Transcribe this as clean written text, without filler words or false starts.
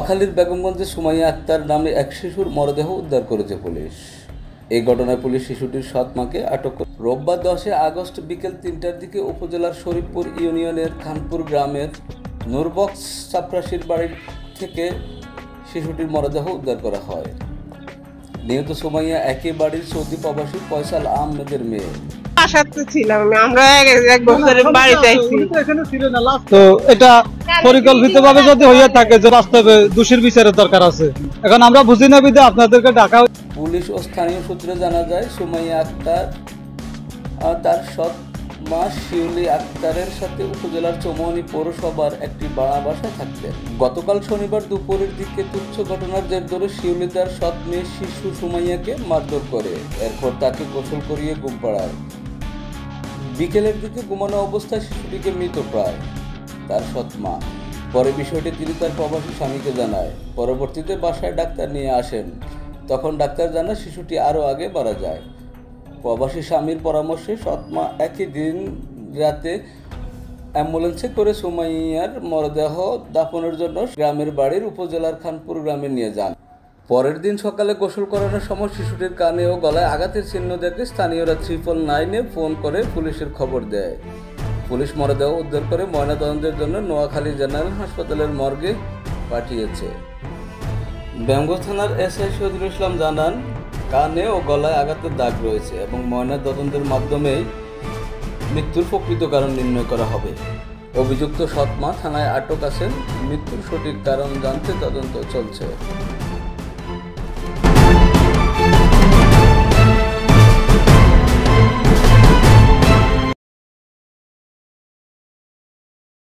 নোয়াখালীর বেগমগঞ্জে সুমাইয়া আক্তার নামে এক শিশুর মরদেহ উদ্ধার করেছে পুলিশ। এই ঘটনায় পুলিশ শিশুটির সৎ মাকে আটক করে। রোববার 10 আগস্ট বিকেল 3টার দিকে উপজেলার শরীফপুর ইউনিয়নের খানপুর গ্রামের নূরবক্স চাপরাশির বাড়ি থেকে শিশুটির মরদেহ উদ্ধার করা হয়। নিহত সুমাইয়া একই বাড়ির সৌদি প্রবাসী ফয়সাল আহমেদের মেয়ে। আমরা এক বছরের বাড়িতে আইছি। তো এটা পরিকল্পিতভাবে যদি হয়ে থাকে যে বাস্তবে দোষীর বিচারের দরকার আছে, এখন আমরা বুঝি না বিধে আপনাদেরকে ডাকা। পুলিশ ও স্থানীয় সূত্রে জানা যায় সুমাইয়া আক্তার তার সৎ মা শিউলি আক্তারের সাথে উপজেলার চৌমুহনী পৌরসভার একটি ভাড়া বাসায় থাকতেন। গতকাল শনিবার দুপুরের দিকে তুচ্ছ ঘটনার জের ধরে শিউলি তার সৎ মেয়ে শিশু সুমাইয়াকে মারধর করে, এরপর তাকে গোসল করিয়ে ঘুম পাড়ায়। বিকেলের দিকে ঘুমানো অবস্থায় শিশুটিকে মৃত প্রায় তার সৎ মা। পরে বিষয়টি তিনি তার প্রবাসী স্বামীকে জানায়। পরবর্তীতে বাসায় ডাক্তার নিয়ে আসেন, তখন ডাক্তার জানায় শিশুটি আরও আগে মারা যায়। প্রবাসী স্বামীর পরামর্শে সৎ মা একই দিন রাতে অ্যাম্বুলেন্সে করে সুমাইয়ার মরদেহ দাফনের জন্য গ্রামের বাড়ির উপজেলার খানপুর গ্রামে নিয়ে যান। পরের দিন সকালে গোসল করানোর সময় শিশুটির কানে ও গলায় আঘাতের চিহ্ন দেখে স্থানীয়রা 999-এ ফোন করে পুলিশের খবর দেয়। পুলিশ মরদেহ উদ্ধার করে ময়নাতদন্তের জন্য নোয়াখালী জেনারেল হাসপাতালের মর্গে পাঠিয়েছে। বেগমগঞ্জ থানার এসআই শহীদুল ইসলাম জানান, কানে ও গলায় আঘাতের দাগ রয়েছে এবং ময়নাতদন্তের মাধ্যমেই মৃত্যুর প্রকৃত কারণ নির্ণয় করা হবে। অভিযুক্ত সৎ মা থানায় আটক আছেন। মৃত্যুর সঠিক কারণ জানতে তদন্ত চলছে।